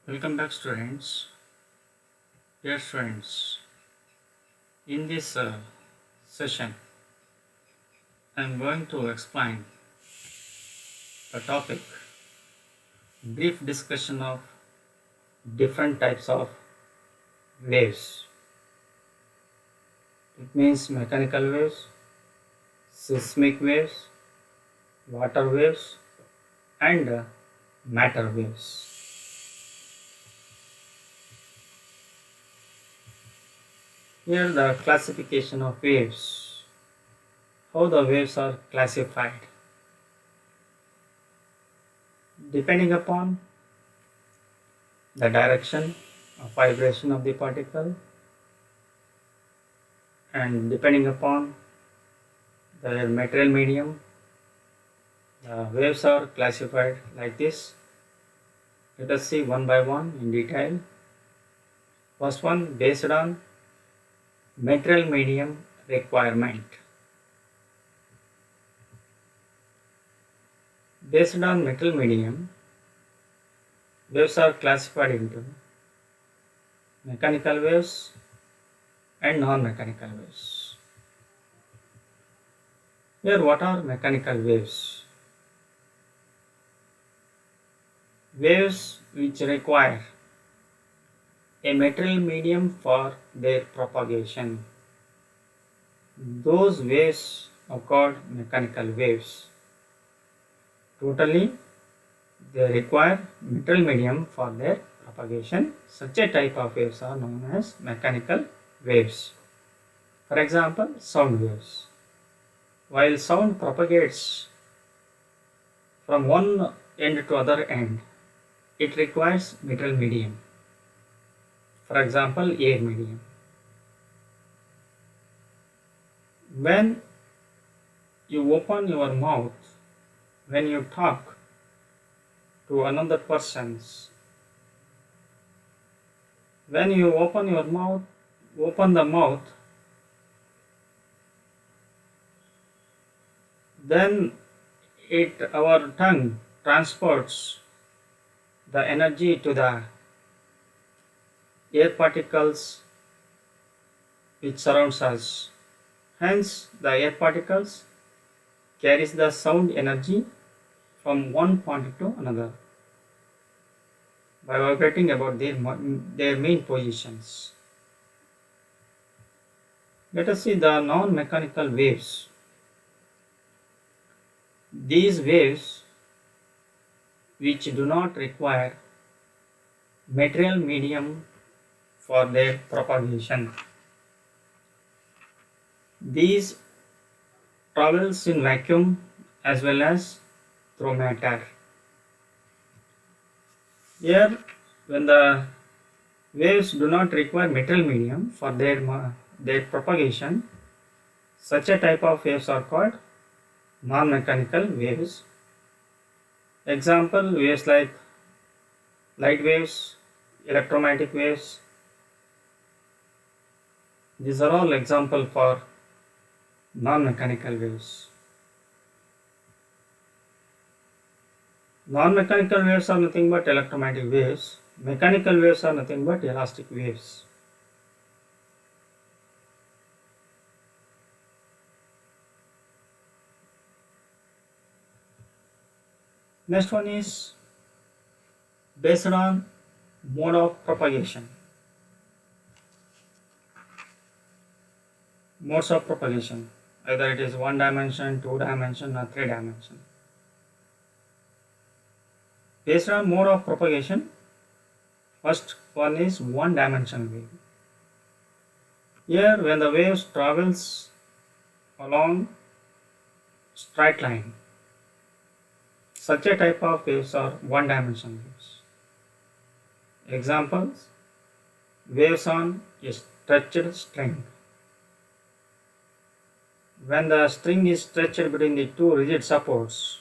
Welcome back, students. Dear friends, in this session, I am going to explain the topic brief discussion of different types of waves. It means mechanical waves, seismic waves, water waves, and matter waves. Here, the classification of waves. How the waves are classified. Depending upon the direction of vibration of the particle and depending upon the material medium, the waves are classified like this. Let us see one by one in detail. First one, based on material medium requirement. Based on material medium, waves are classified into mechanical waves and non-mechanical waves. Here, what are mechanical waves? Waves which require a material medium for their propagation. Those waves are called mechanical waves. Totally, they require material medium for their propagation. Such a type of waves are known as mechanical waves. For example, sound waves. While sound propagates from one end to other end, it requires material medium. For example, air medium. When you open your mouth, when you talk to another persons, when you open the mouth, then our tongue transports the energy to the air particles which surrounds us. Hence, the air particles carries the sound energy from one point to another by vibrating about their main positions. Let us see the non-mechanical waves. These waves which do not require material medium for their propagation. These travels in vacuum as well as through matter. Here, when the waves do not require material medium for their propagation, such a type of waves are called non-mechanical waves. Example, waves like light waves, electromagnetic waves. These are all examples for non-mechanical waves. Non-mechanical waves are nothing but electromagnetic waves. Mechanical waves are nothing but elastic waves. Next one is based on mode of propagation. Modes of propagation, either it is 1 dimension, 2 dimension or 3 dimension. Based on mode of propagation, first one is 1 dimensional wave. Here, when the wave travels along straight line, such a type of waves are 1 dimensional waves. Examples, waves on a stretched string. When the string is stretched between the two rigid supports,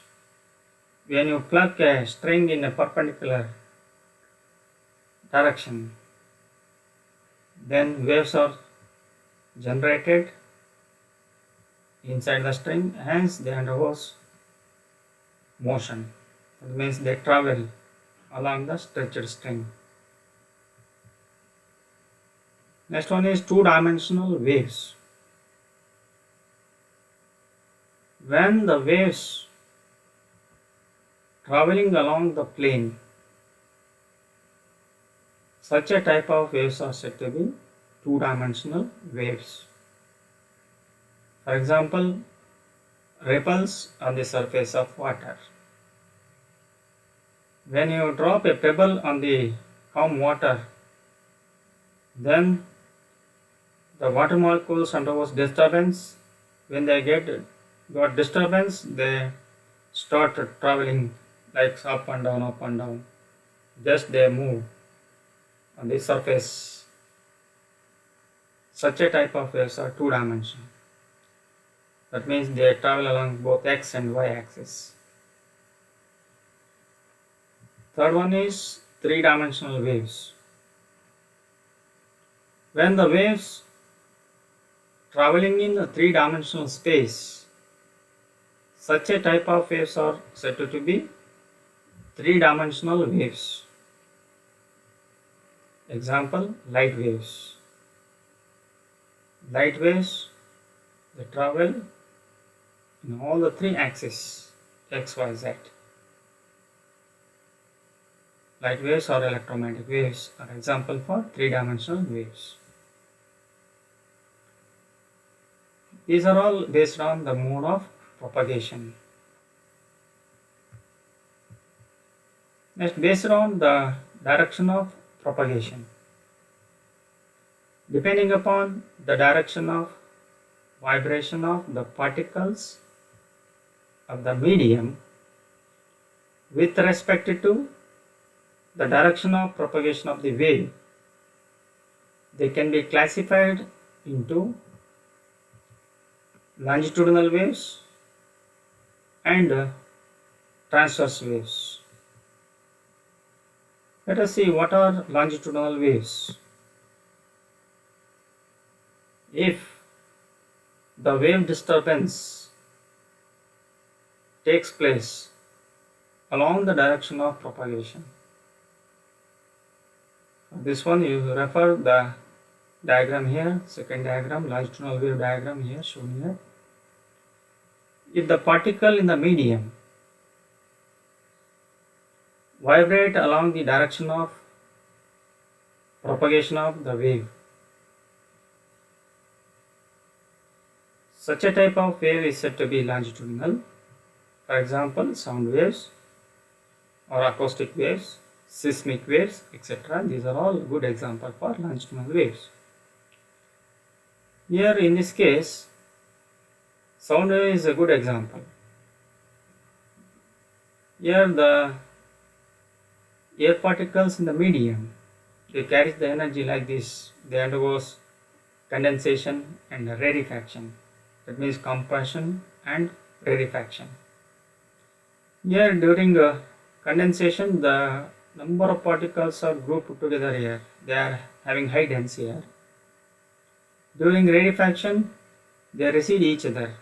when you pluck a string in a perpendicular direction, then waves are generated inside the string, hence they undergo motion. That means they travel along the stretched string. Next one is two-dimensional waves. When the waves traveling along the plane, such a type of waves are said to be two-dimensional waves. For example, ripples on the surface of water. When you drop a pebble on the calm water, then the water molecules undergoes disturbance. When they got disturbance, they start traveling like up and down, up and down. Just they move on the surface. Such a type of waves are two-dimensional. That means they travel along both x and y axis. Third one is three-dimensional waves. When the waves traveling in a three-dimensional space, such a type of waves are said to be three-dimensional waves. Example, light waves. Light waves, they travel in all the three axes, x, y, z. Light waves or electromagnetic waves are example for three-dimensional waves. These are all based on the mode of propagation. Next, based on the direction of propagation. Depending upon the direction of vibration of the particles of the medium with respect to the direction of propagation of the wave, they can be classified into longitudinal waves and transverse waves. Let us see what are longitudinal waves. If the wave disturbance takes place along the direction of propagation, this one you refer the diagram here, second diagram, longitudinal wave diagram here shown here. If the particle in the medium vibrate along the direction of propagation of the wave, such a type of wave is said to be longitudinal. For example, sound waves or acoustic waves, seismic waves, etc. These are all good examples for longitudinal waves. Here in this case, sound wave is a good example. Here the air particles in the medium, they carry the energy like this. They undergo condensation and rarefaction. That means compression and rarefaction. Here during condensation, the number of particles are grouped together here. They are having high density here. During rarefaction, they recede each other.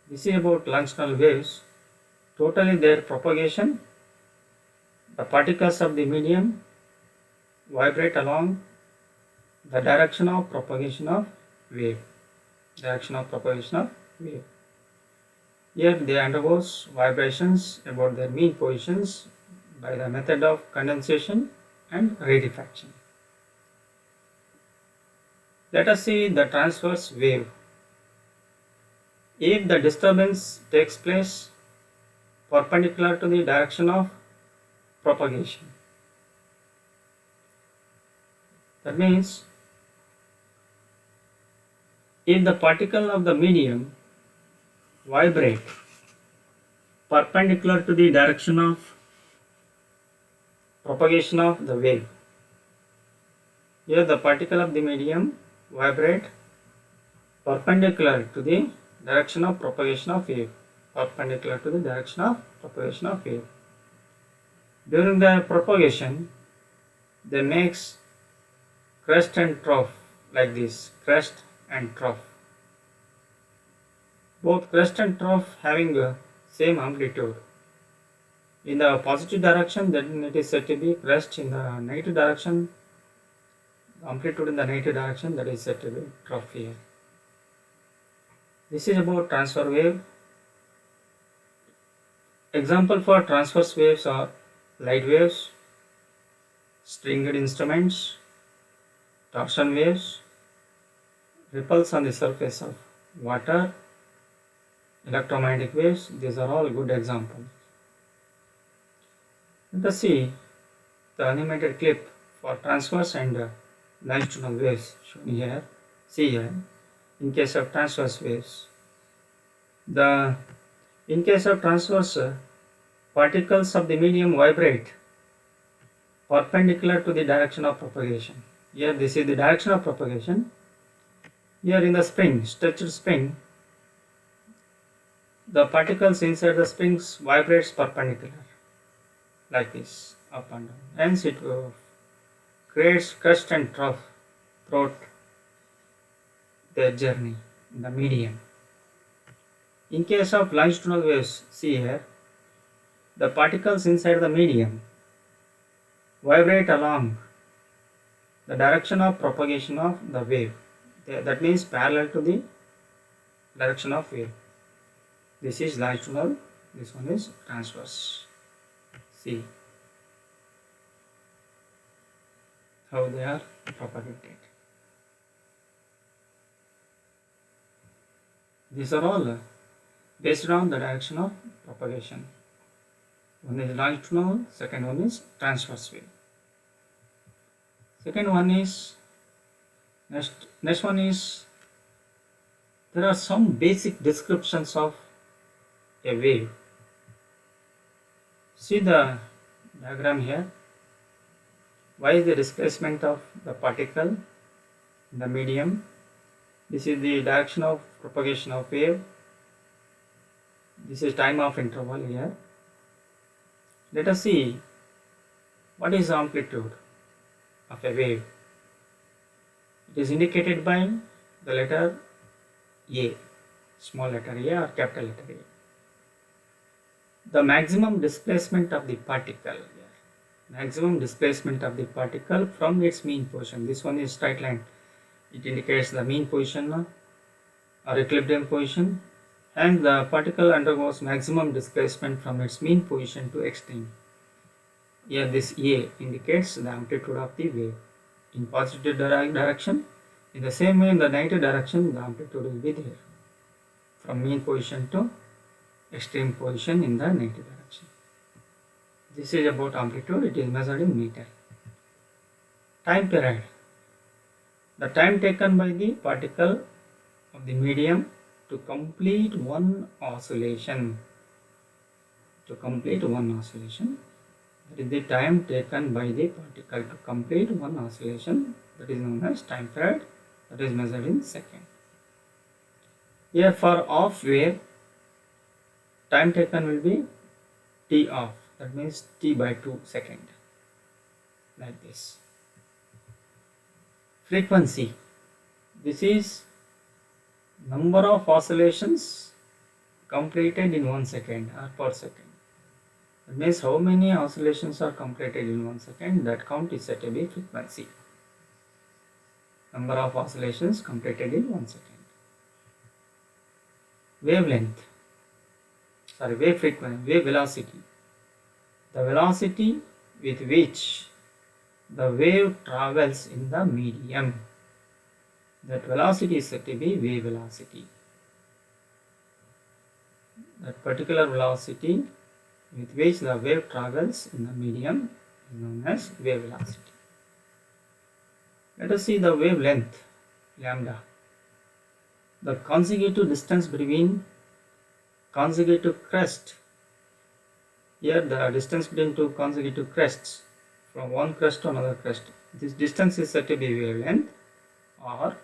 This is about longitudinal waves. Totally their propagation, the particles of the medium vibrate along the direction of propagation of wave. Here they undergo vibrations about their mean positions by the method of condensation and rarefaction. Let us see the transverse wave. If the disturbance takes place perpendicular to the direction of propagation, that means if the particle of the medium vibrate perpendicular to the direction of propagation of the wave, here the particle of the medium vibrate perpendicular to the direction of propagation of wave. During the propagation, they makes crest and trough like this, crest and trough. Both crest and trough having the same amplitude. In the positive direction, then it is said to be crest. In the negative direction, amplitude in the negative direction, that is said to be trough here. This is about transfer wave. Example for transverse waves are light waves, stringed instruments, torsion waves, ripples on the surface of water, electromagnetic waves. These are all good examples. Let us see the animated clip for transverse and longitudinal waves shown here. See here, in case of transverse waves, in case of transverse, particles of the medium vibrate perpendicular to the direction of propagation. Here this is the direction of propagation. Here in the spring, stretched spring, the particles inside the springs vibrates perpendicular like this, up and down. Hence it creates crest and trough throughout their journey in the medium. In case of longitudinal waves, see here, the particles inside the medium vibrate along the direction of propagation of the wave. That means parallel to the direction of wave. This is longitudinal, this one is transverse. See how they are propagated. These are all based on the direction of propagation. One is longitudinal, second one is transverse wave. Second one is, next one is, there are some basic descriptions of a wave. See the diagram here. Y is the displacement of the particle in the medium. This is the direction of propagation of wave. This is time of interval here. Let us see what is the amplitude of a wave. It is indicated by the letter A, small letter A or capital letter A. The maximum displacement of the particle here. Maximum displacement of the particle from its mean position. This one is straight line. It indicates the mean position or equilibrium position, and the particle undergoes maximum displacement from its mean position to extreme. Here this A indicates the amplitude of the wave in positive direction. In the same way, in the negative direction, the amplitude will be there from mean position to extreme position in the negative direction. This is about amplitude. It is measured in meter. Time period. The time taken by the particle of the medium to complete one oscillation. That is the time taken by the particle to complete one oscillation. That is known as time period. That is measured in second. Here for off wave, time taken will be t off. That means t by 2 second. Like this. Frequency. This is number of oscillations completed in 1 second or per second. That means how many oscillations are completed in 1 second. That count is said to be frequency. Number of oscillations completed in 1 second. Wavelength. Wave frequency, wave velocity. The velocity with which the wave travels in the medium. That velocity is said to be wave velocity. That particular velocity with which the wave travels in the medium is known as wave velocity. Let us see the wavelength, lambda. The consecutive distance between consecutive crest. Here the distance between two consecutive crests, from one crest to another crest. This distance is said to be wavelength, or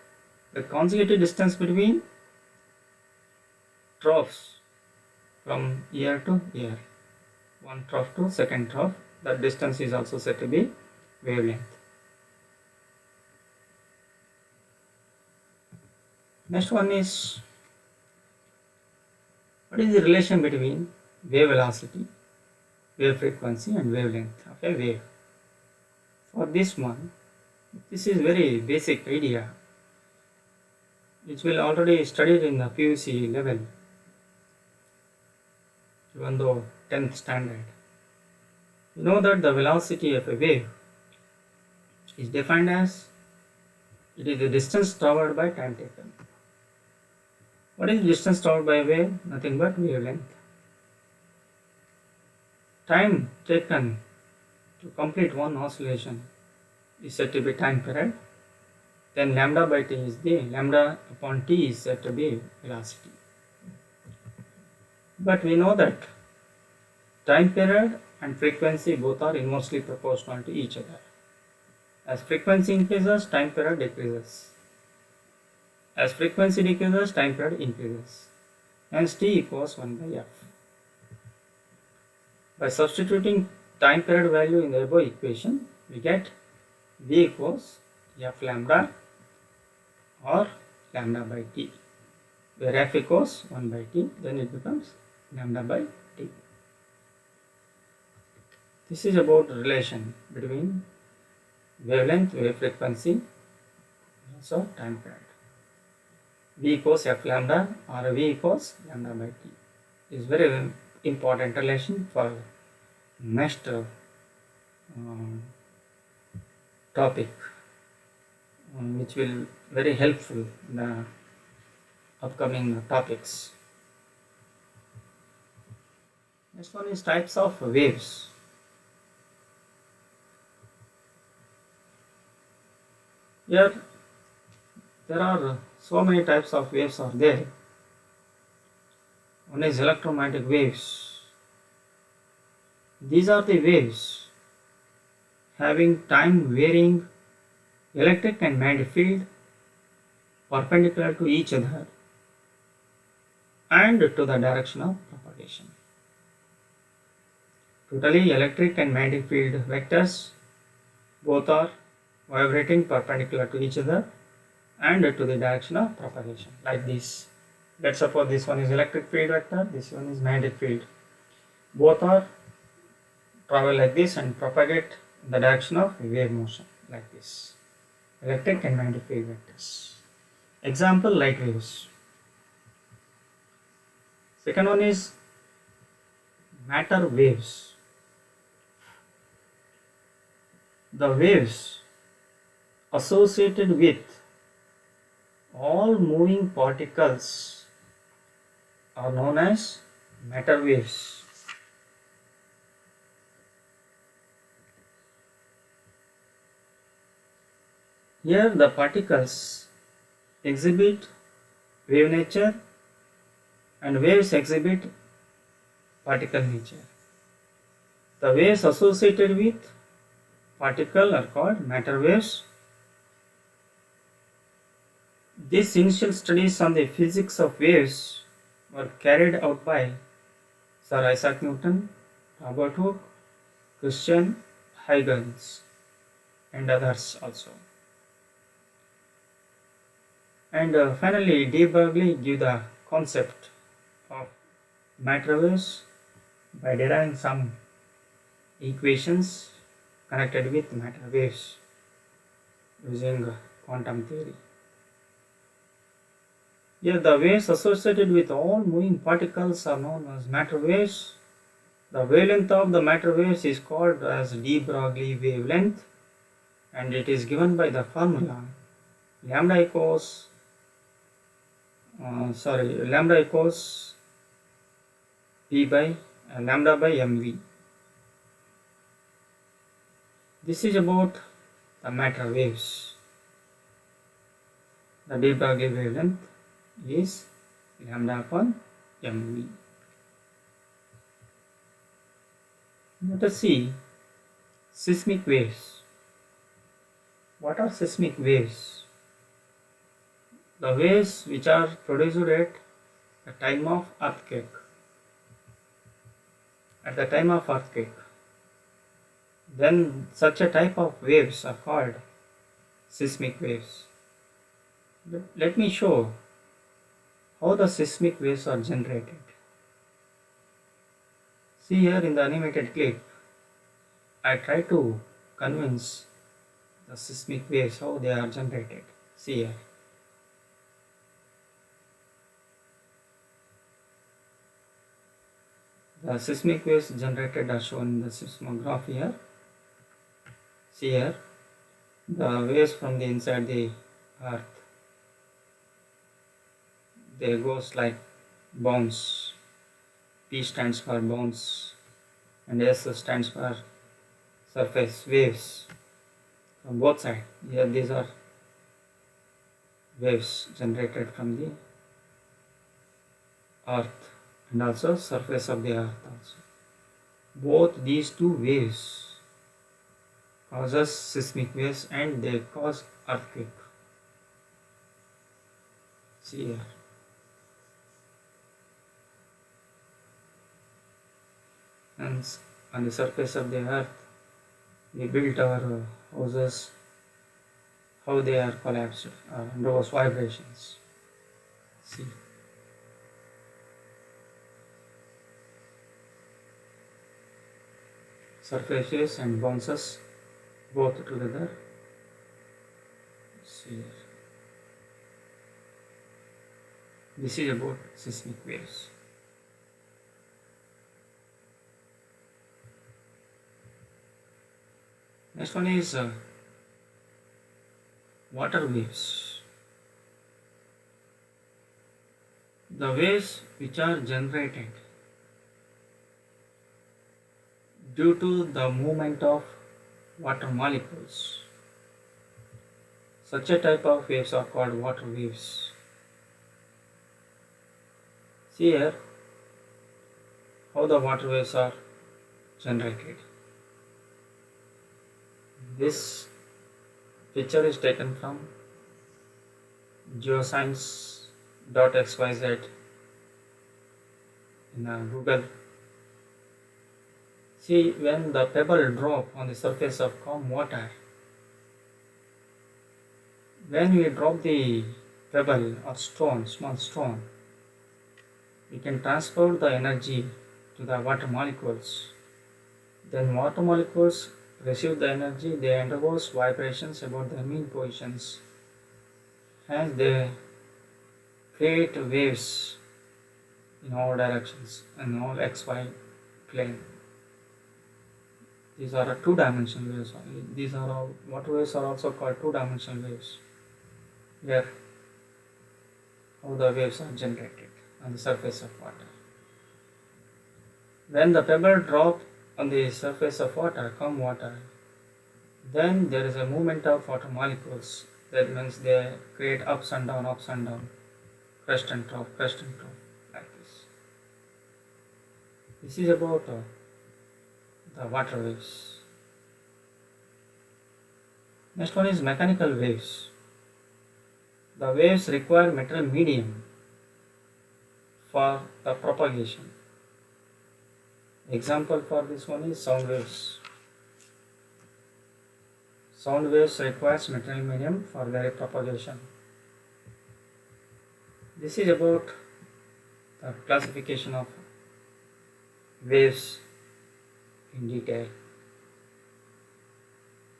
the consecutive distance between troughs from ear to ear. One trough to second trough. That distance is also said to be wavelength. Next one is, what is the relation between wave velocity wave frequency and wavelength of a wave. For this one, this is very basic idea which will already studied in the PUC level, even though 10th standard. You know that the velocity of a wave is defined as it is the distance traveled by time taken. What is distance traveled by a wave? Nothing but wavelength. Time taken to complete one oscillation is said to be time period. Then lambda by t is the lambda upon t is said to be velocity. But we know that time period and frequency both are inversely proportional to each other. As frequency increases, time period decreases. As frequency decreases, time period increases. Hence t equals 1 by f. By substituting time period value in the above equation, we get v equals f lambda or lambda by t, where f equals 1 by t, then it becomes lambda by t. This is about the relation between wavelength, wave frequency, also time period. V equals f lambda or V equals lambda by t is very important relation for next topic, which will very helpful in the upcoming topics. Next one is types of waves. Here there are so many types of waves are there. One is electromagnetic waves. These are the waves having time varying electric and magnetic field perpendicular to each other and to the direction of propagation. Totally electric and magnetic field vectors both are vibrating perpendicular to each other and to the direction of propagation, like this. Let's suppose this one is electric field vector, this one is magnetic field. Both are travel like this and propagate in the direction of wave motion, like this. Electric and magnetic field vectors. Example, light waves. Second one is matter waves. The waves associated with all moving particles are known as matter waves. Here the particles exhibit wave nature and waves exhibit particle nature. The waves associated with particle are called matter waves. These initial studies on the physics of waves were carried out by Sir Isaac Newton, Robert Hooke, Christian Huygens, and others also. And finally, de Broglie give the concept of matter waves by deriving some equations connected with matter waves using quantum theory. Here the waves associated with all moving particles are known as matter waves. The wavelength of the matter waves is called as de Broglie wavelength, and it is given by the formula lambda equals P by lambda by mv. This is about the matter waves. The de Broglie wavelength is lambda upon mv. Let us see seismic waves. What are seismic waves? The waves which are produced at the time of earthquake. At the time of earthquake, then such a type of waves are called seismic waves. Let me show how the seismic waves are generated. See here in the animated clip, I try to convince the seismic waves how they are generated. See here. The seismic waves generated are shown in the seismograph here. See here, the waves from the inside the earth, they goes like bounce. P stands for bounce and S stands for surface waves from both sides. Here these are waves generated from the earth and also surface of the earth also. Both these two waves causes seismic waves and they cause earthquake. See here. And on the surface of the earth, we built our houses, how they are collapsed under those vibrations. See. Surfaces and bounces both together. See here. This is about seismic waves. Next one is water waves. The waves which are generated due to the movement of water molecules. Such a type of waves are called water waves. See here how the water waves are generated. This picture is taken from geoscience.xyz in Google. See, when the pebble drop on the surface of calm water, when we drop the pebble or stone, small stone, we can transfer the energy to the water molecules. Then water molecules receive the energy, they undergo vibrations about their mean positions and they create waves in all directions and all xy plane. These are two-dimensional waves. These are all water waves are also called two-dimensional waves, where how the waves are generated on the surface of water. When the pebble drop on the surface of water, calm water, then there is a movement of water molecules. That means they create ups and down, crest and trough, like this. This is about the water waves. Next one is mechanical waves. The waves require metal medium for the propagation. Example for this one is sound waves. Sound waves requires metal medium for their propagation. This is about the classification of waves in detail.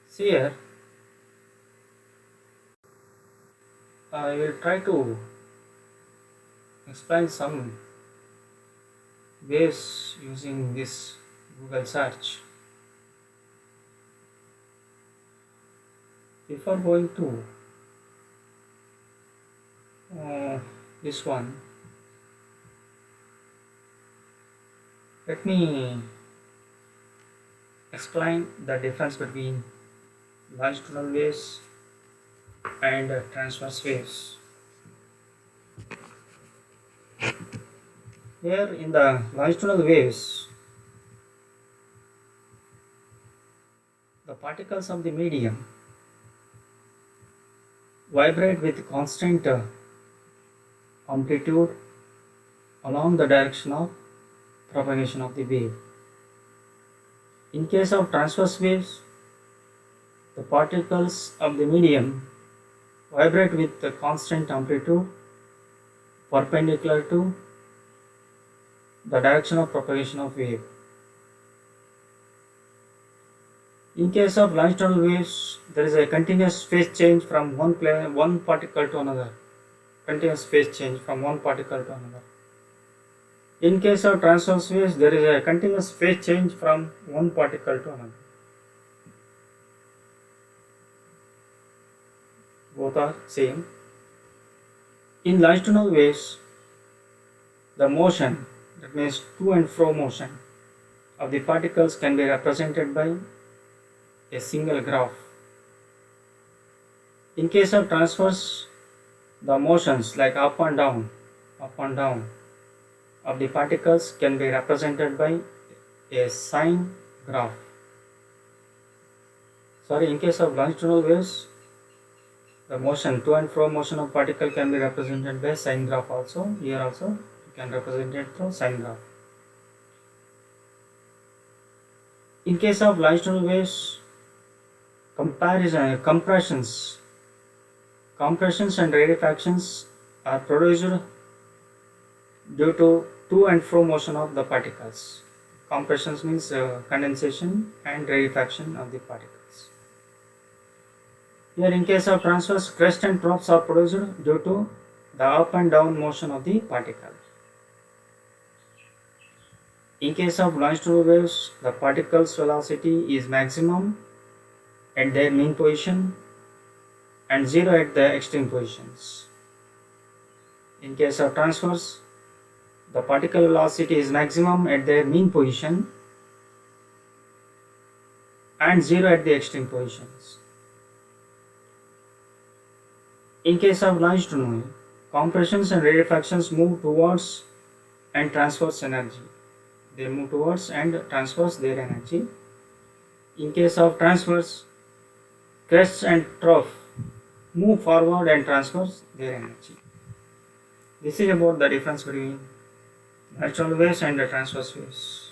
See here, I will try to explain some waves using this Google search. Before going to this one, let me explain the difference between longitudinal waves and transverse waves. Here in the longitudinal waves, the particles of the medium vibrate with constant amplitude along the direction of propagation of the wave. In case of transverse waves, the particles of the medium vibrate with the constant amplitude perpendicular to the direction of propagation of wave. In case of longitudinal waves, there is a continuous phase change from one particle to another. Continuous phase change from one particle to another. In case of transverse waves, there is a continuous phase change from one particle to another. Both are same. In longitudinal waves, the motion, that means to and fro motion of the particles, can be represented by a single graph. In case of transverse, the motions like up and down of the particles can be represented by a sine graph. In case of longitudinal waves, the motion, to and fro motion of particle can be represented by sine graph also. Here also you can represent it through sine graph. In case of longitudinal waves, compressions and rarefactions are produced due to and fro motion of the particles. Compressions means condensation and rarefaction of the particles. Here in case of transverse, crest and troughs are produced due to the up and down motion of the particle. In case of longitudinal waves, the particle's velocity is maximum at their mean position and zero at the extreme positions. In case of transverse, the particle velocity is maximum at their mean position and zero at the extreme positions. In case of longitudinal, compressions and rarefactions move towards and transverse energy. They move towards and transverse their energy. In case of transverse, crests and trough move forward and transverse their energy. This is about the difference between longitudinal waves and the transverse waves.